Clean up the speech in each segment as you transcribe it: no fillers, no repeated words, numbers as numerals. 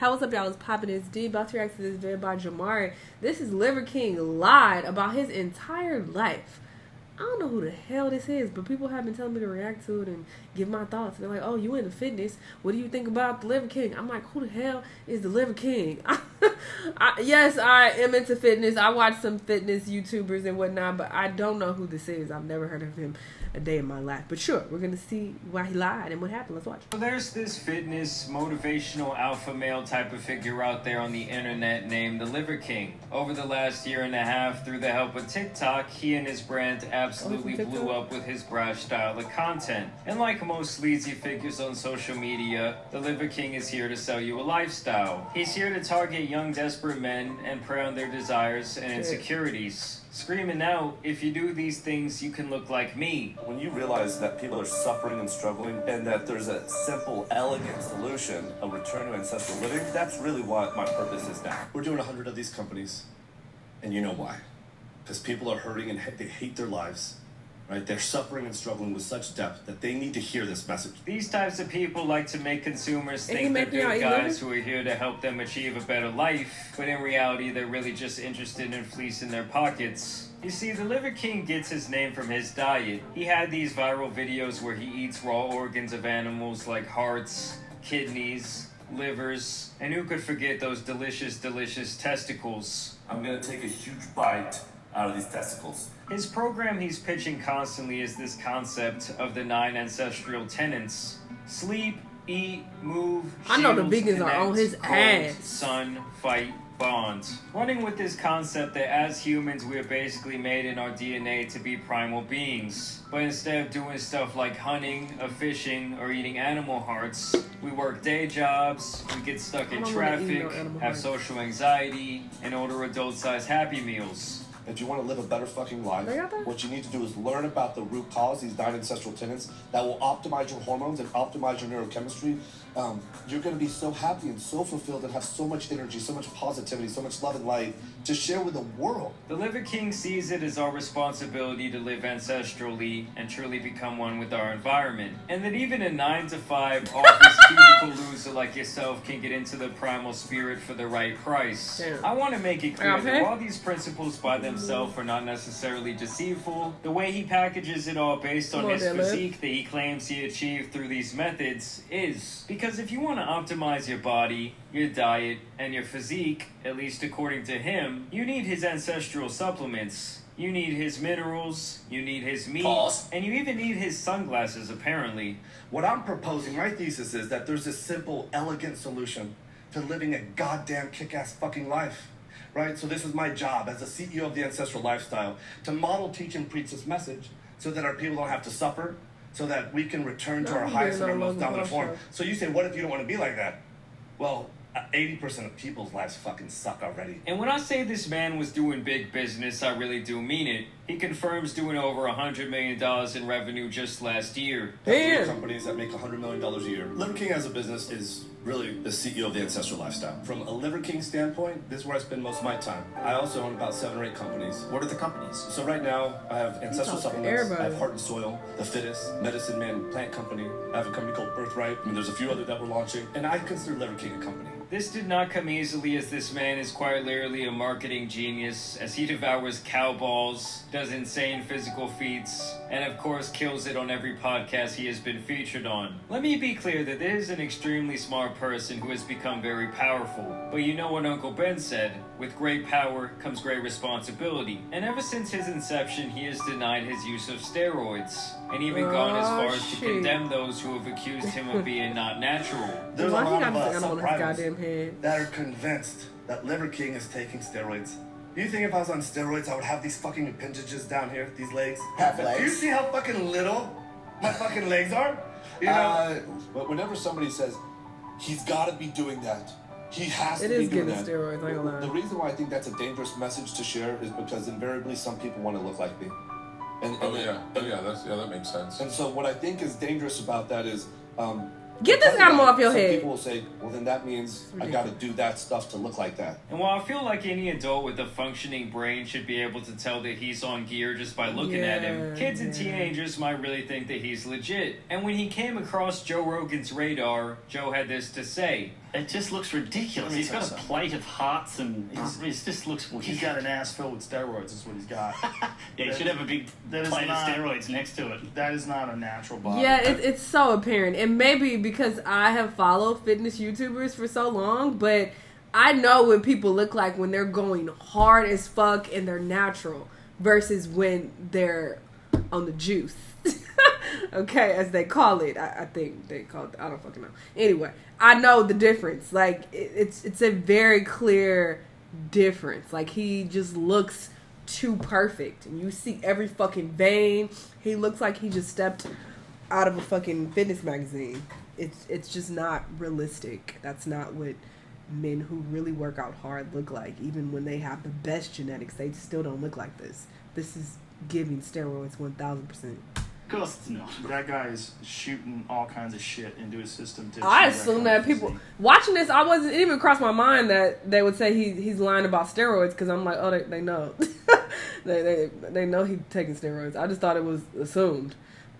Hey, what's up, y'all? It's Poppin' It's D. About to react to this video by Jamari. This is Liver King lied about his entire life. I don't know who the hell this is, but people have been telling me to react to it and give my thoughts. They're like, oh, you into fitness. What do you think about the Liver King? I'm like, who the hell is the Liver King? Yes, I am into fitness. I watch some fitness YouTubers and whatnot, but I don't know who this is. I've never heard of him a day in my life. But sure, we're going to see why he lied and what happened. Let's watch. So there's this fitness, motivational alpha male type of figure out there on the internet named the Liver King. Over the last year and a half, through the help of TikTok, he and his brand absolutely blew up with his brash style of content. And like most sleazy figures on social media, the Liver King is here to sell you a lifestyle. He's here to target young, desperate men and prey on their desires and insecurities. Screaming out, if you do these things, you can look like me. When you realize that people are suffering and struggling and that there's a simple, elegant solution, a return to ancestral living, that's really what my purpose is now. We're doing 100 of these companies, and you know why. Because people are hurting and they hate their lives. Right? They're suffering and struggling with such depth that they need to hear this message. These types of people like to make consumers think they're good guys who are here to help them achieve a better life, but in reality, they're really just interested in fleecing their pockets. You see, the Liver King gets his name from his diet. He had these viral videos where he eats raw organs of animals like hearts, kidneys, livers, and who could forget those delicious, delicious testicles? I'm gonna take a huge bite out of these testicles. His program he's pitching constantly is this concept of the 9 ancestral tenets. Sleep, eat, move, shield, I know the vegans are on his ass. Sun, fight, bond. Running with this concept that as humans we're basically made in our DNA to be primal beings. But instead of doing stuff like hunting, or fishing, or eating animal hearts, we work day jobs, we get stuck in traffic, have social anxiety, and order adult-sized Happy Meals. If you want to live a better fucking life, what you need to do is learn about the root cause, these 9 ancestral tenets, that will optimize your hormones and optimize your neurochemistry. You're going to be so happy and so fulfilled and have so much energy, so much positivity, so much love and light to share with the world. The Liver King sees it as our responsibility to live ancestrally and truly become one with our environment. And that even a 9-to-5 office cubicle loser like yourself can get into the primal spirit for the right price. Damn. I want to make it clear that while these principles by themselves are not necessarily deceitful, the way he packages it all based on his physique that he claims he achieved through these methods is. Because if you want to optimize your body, your diet, and your physique, at least according to him, you need his ancestral supplements. You need his minerals, you need his meat, and you even need his sunglasses, apparently. What I'm proposing, my thesis is that there's a simple, elegant solution to living a goddamn kick-ass fucking life. Right? So this is my job as the CEO of the Ancestral Lifestyle, to model, teach, and preach this message so that our people don't have to suffer, so that we can return to our highest and our most dominant form. So you say, what if you don't want to be like that? Well, 80% of people's lives fucking suck already. And when I say this man was doing big business, I really do mean it. He confirms doing over $100 million in revenue just last year. There are companies that make $100 million a year. Liver King as a business is really the CEO of the Ancestral Lifestyle. From a Liver King standpoint, this is where I spend most of my time. I also own about 7 or 8 companies. What are the companies? So right now, I have Ancestral Supplements, I have Heart and Soil, The Fittest, Medicine Man Plant Company, I have a company called Birthright, and there's a few other that we're launching, and I consider Liver King a company. This did not come easily, as this man is quite literally a marketing genius, as he devours cow balls, does insane physical feats, and of course kills it on every podcast he has been featured on. Let me be clear that this is an extremely smart person who has become very powerful. But you know what Uncle Ben said, with great power comes great responsibility. And ever since his inception, he has denied his use of steroids, and even gone as far as to condemn those who have accused him of being not natural. There's a lot of sub-privates that are convinced that Liver King is taking steroids. Do you think if I was on steroids, I would have these fucking appendages down here, these legs? Do you see how fucking little my fucking legs are? You know? But whenever somebody says, he's got to be doing that, he has to be doing that. Steroids, I ain't gonna lie. The reason why I think that's a dangerous message to share is because invariably some people want to look like me. That makes sense. And so what I think is dangerous about that is, get this animal off your head. People will say, well, then that means I got to do that stuff to look like that. And while I feel like any adult with a functioning brain should be able to tell that he's on gear just by looking at him, kids and teenagers might really think that he's legit. And when he came across Joe Rogan's radar, Joe had this to say. It just looks ridiculous. Let me He's tell got you a something. plate of hearts and it just looks weird. He's got an ass filled with steroids. Is what he's got. Yeah, he should have a big That is plate of not- steroids next to it. That is not a natural body. Yeah, it's so apparent. And maybe because I have followed fitness YouTubers for so long, but I know what people look like when they're going hard as fuck and they're natural versus when they're on the juice. Okay, as they call it. I think they call it, I don't fucking know. Anyway, I know the difference. Like, it's a very clear difference. Like, he just looks too perfect. And you see every fucking vein. He looks like he just stepped out of a fucking fitness magazine. It's just not realistic. That's not what men who really work out hard look like. Even when they have the best genetics, they still don't look like this. This is giving steroids 1000%. Of course it's not. That guy is shooting all kinds of shit into his system. To I achieve assume kind of that people physique. watching this, I wasn't, it even crossed my mind that they would say he's lying about steroids, because I'm like, oh, they know. they know he's taking steroids. I just thought it was assumed.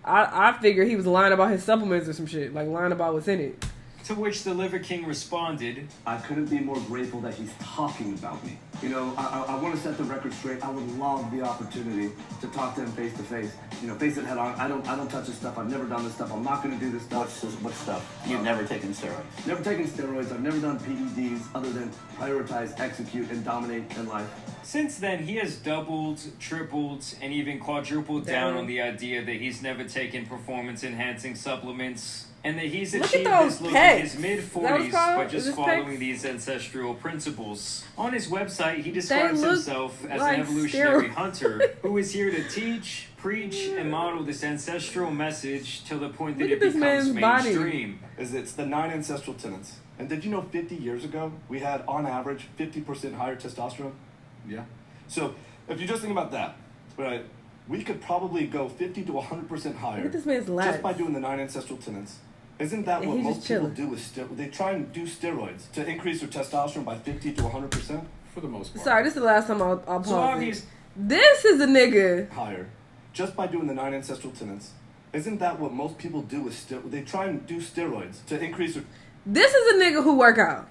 I figured he was lying about his supplements or some shit, like lying about what's in it. To which the Liver King responded, I couldn't be more grateful that he's talking about me. You know, I want to set the record straight. I would love the opportunity to talk to him face to face. You know, face it head on. I don't touch this stuff. I've never done this stuff. I'm not going to do this stuff. What stuff? You've never taken steroids. Never taken steroids. I've never done PEDs other than prioritize, execute, and dominate in life. Since then, he has doubled, tripled, and even quadrupled down Damn. on the idea that he's never taken performance-enhancing supplements, and that he's Look at achieved those this look pecs. in his Is that what it's mid-40s called? by Is just this following pecs? these ancestral principles. On his website, he describes look himself as like an evolutionary steroids. hunter who is here to teach, preach, and model this ancestral message till the point that Look it at this becomes man's body. mainstream. It's the 9 ancestral tenets. And did you know 50 years ago we had on average 50% higher testosterone? Yeah. So if you just think about that, right, we could probably go 50 to 100% higher Look at this man's lats. just by doing the 9 ancestral tenets. Isn't that And what he's most just people chilling. do with steroids? They try and do steroids to increase their testosterone by 50 to 100% For the most part. Sorry, this is the last time I'll pause So it. obvious. This is a nigga. higher just by doing the 9 ancestral tenets. Isn't that what most people do with steroids? They try and do steroids to increase their This is a nigga who work out.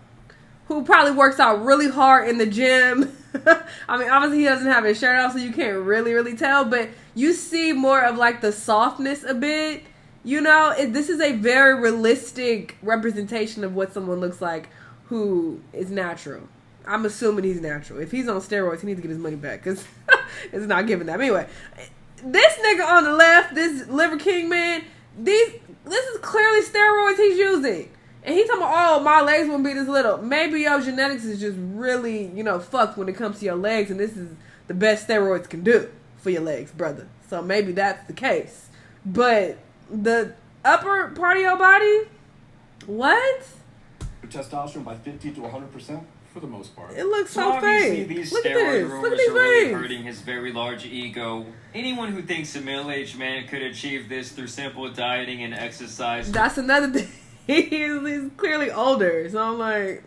Who probably works out really hard in the gym. I mean, obviously he doesn't have his shirt off, so you can't really tell. But you see more of like the softness a bit. You know, this is a very realistic representation of what someone looks like who is natural. I'm assuming he's natural. If he's on steroids, he needs to get his money back, because it's not giving that. But anyway, this nigga on the left, this Liver King man, this is clearly steroids he's using. And he talking about, oh, my legs won't be this little. Maybe your genetics is just really, fucked when it comes to your legs, and this is the best steroids can do for your legs, brother. So maybe that's the case. But the upper part of your body, what? testosterone by 50 to 100%? For the most part. It looks So so obviously fake. these Look at steroid this. Look rumors at these are really veins. hurting his very large ego. Anyone who thinks a middle-aged man could achieve this through simple dieting and exercise That's another thing. He's clearly older, so I'm like,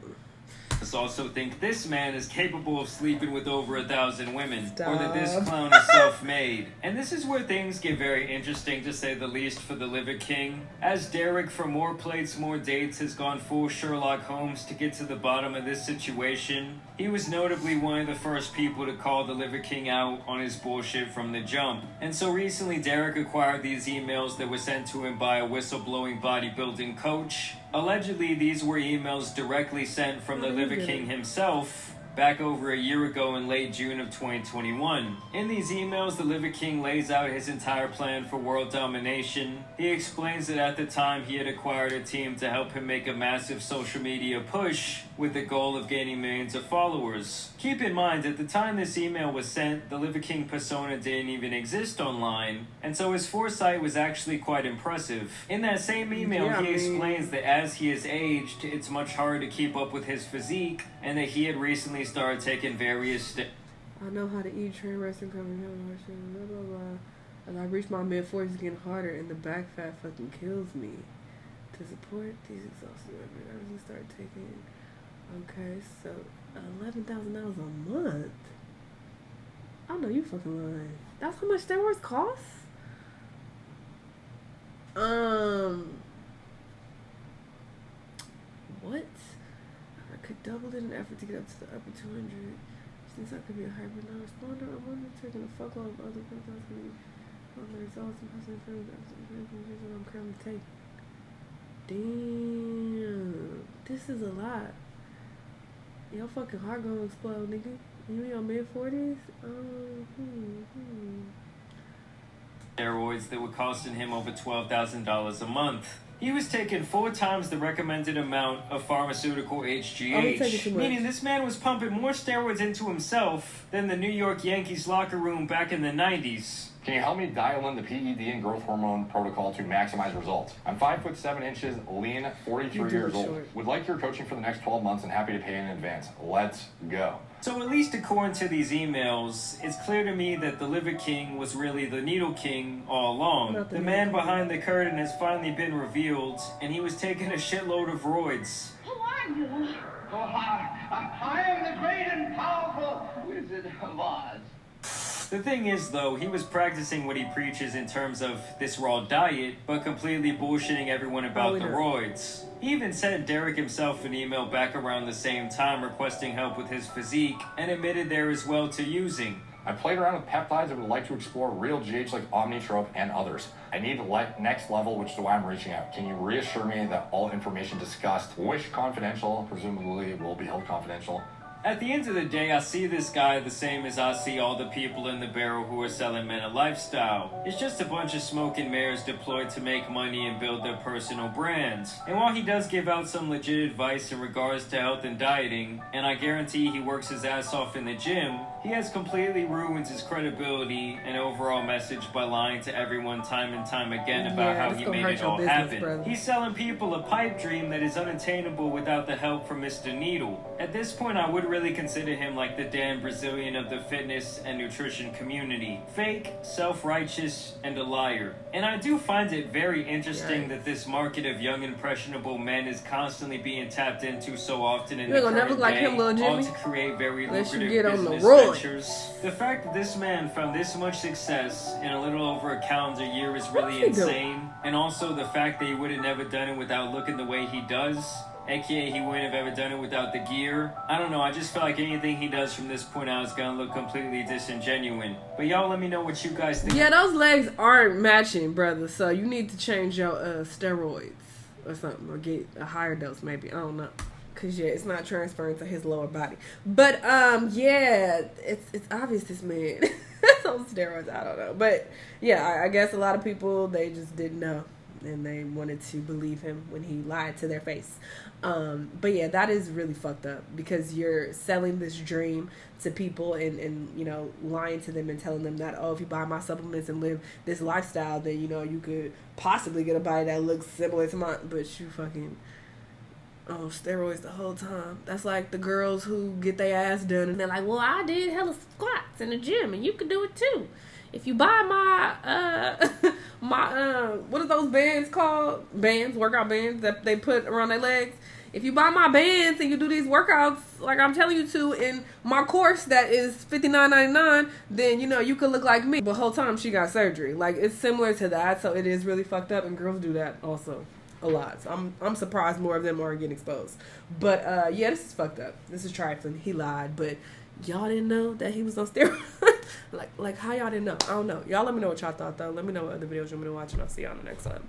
must also think this man is capable of sleeping with over 1,000 women, or that this Stop. clown is self-made. And this is where things get very interesting, to say the least, for the Liver King, as Derek from More Plates, More Dates has gone full Sherlock Holmes to get to the bottom of this situation. He was notably one of the first people to call the Liver King out on his bullshit from the jump. And so recently Derek acquired these emails that were sent to him by a whistleblowing bodybuilding coach. Allegedly, these were emails directly sent from the Liver King himself back over a year ago in late June of 2021. In these emails, the Liver King lays out his entire plan for world domination. He explains that at the time he had acquired a team to help him make a massive social media push with the goal of gaining millions of followers. Keep in mind, at the time this email was sent, the Liver King persona didn't even exist online, and so his foresight was actually quite impressive. In that same email, he explains that as he has aged, it's much harder to keep up with his physique, and that he had recently started taking various steps. I know how to eat, train, rest, and cover, blah, blah, blah. As I reach my mid-40s, it's getting harder, and the back fat fucking kills me. To support these exhaustive efforts, I start taking... Okay, so $11,000 a month. I know you fucking lying. That's how much steroids cost? What? doubled in an effort to get up to the upper 200. Since I could be a hybrid non-responder, I'm wondering taking a fuckload of other peptides on the results and possibly improve what I'm currently taking. Damn, this is a lot. Your fucking heart gonna explode, nigga. You in your mid-40s? Steroids that were costing him over $12,000 a month. He was taking 4 times the recommended amount of pharmaceutical HGH, meaning this man was pumping more steroids into himself than the New York Yankees locker room back in the 90s. Can you help me dial in the PED and growth hormone protocol to maximize results? I'm 5'7", lean, 43 years old. Would like your coaching for the next 12 months and happy to pay in advance. Let's go. So at least according to these emails, it's clear to me that the Liver King was really the Needle King all along. The man behind the curtain has finally been revealed, and he was taking a shitload of roids. Who are you? Oh, I am the great and powerful Wizard of Oz. The thing is, though, he was practicing what he preaches in terms of this raw diet, but completely bullshitting everyone about the roids. He even sent Derek himself an email back around the same time requesting help with his physique, and admitted there as well to using. I played around with peptides and would like to explore real GH like Omnitrope and others. I need next level, which is why I'm reaching out. Can you reassure me that all information discussed, wish confidential, presumably will be held confidential? At the end of the day, I see this guy the same as I see all the people in the barrel who are selling men a lifestyle. It's just a bunch of smoke and mirrors deployed to make money and build their personal brands. And while he does give out some legit advice in regards to health and dieting, and I guarantee he works his ass off in the gym, he has completely ruined his credibility and overall message by lying to everyone time and time again about how he made it all happen. Brother. He's selling people a pipe dream that is unattainable without the help from Mr. Needle. At this point, I would really consider him like the Dan Brazilian of the fitness and nutrition community. Fake, self-righteous, and a liar. And I do find it very interesting that this market of young impressionable men is constantly being tapped into so often in the current day, all to create very lucrative business ventures. The fact that this man found this much success in a little over a calendar year is really insane. And also the fact that he would have never done it without looking the way he does. AKA he wouldn't have ever done it without the gear. I don't know, I just feel like anything he does from this point out is gonna look completely disingenuine. But y'all let me know what you guys think. Yeah, those legs aren't matching, brother, so you need to change your steroids or something, or get a higher dose maybe, I don't know. Cause yeah, it's not transferring to his lower body. But yeah, it's obvious this man is on steroids, I don't know. But yeah, I guess a lot of people, they just didn't know. And they wanted to believe him when he lied to their face. But yeah, that is really fucked up because you're selling this dream to people and you know, lying to them and telling them that, oh, if you buy my supplements and live this lifestyle, then, you know, you could possibly get a body that looks similar to mine. But you fucking, oh, steroids the whole time. That's like the girls who get their ass done and they're like, well, I did hella squats in the gym and you can do it too. If you buy my, what are those bands called? Bands, workout bands that they put around their legs. If you buy my bands and you do these workouts like I'm telling you to in my course that is $59.99, then, you know, you could look like me. But the whole time she got surgery. Like, it's similar to that, so it is really fucked up, and girls do that also a lot. So I'm surprised more of them are getting exposed. But, yeah, this is fucked up. This is trifling. He lied, but y'all didn't know that he was on steroids? like how y'all didn't know? I don't know. Y'all let me know what y'all thought, though. Let me know what other videos you want me to watch, and I'll see y'all in the next one.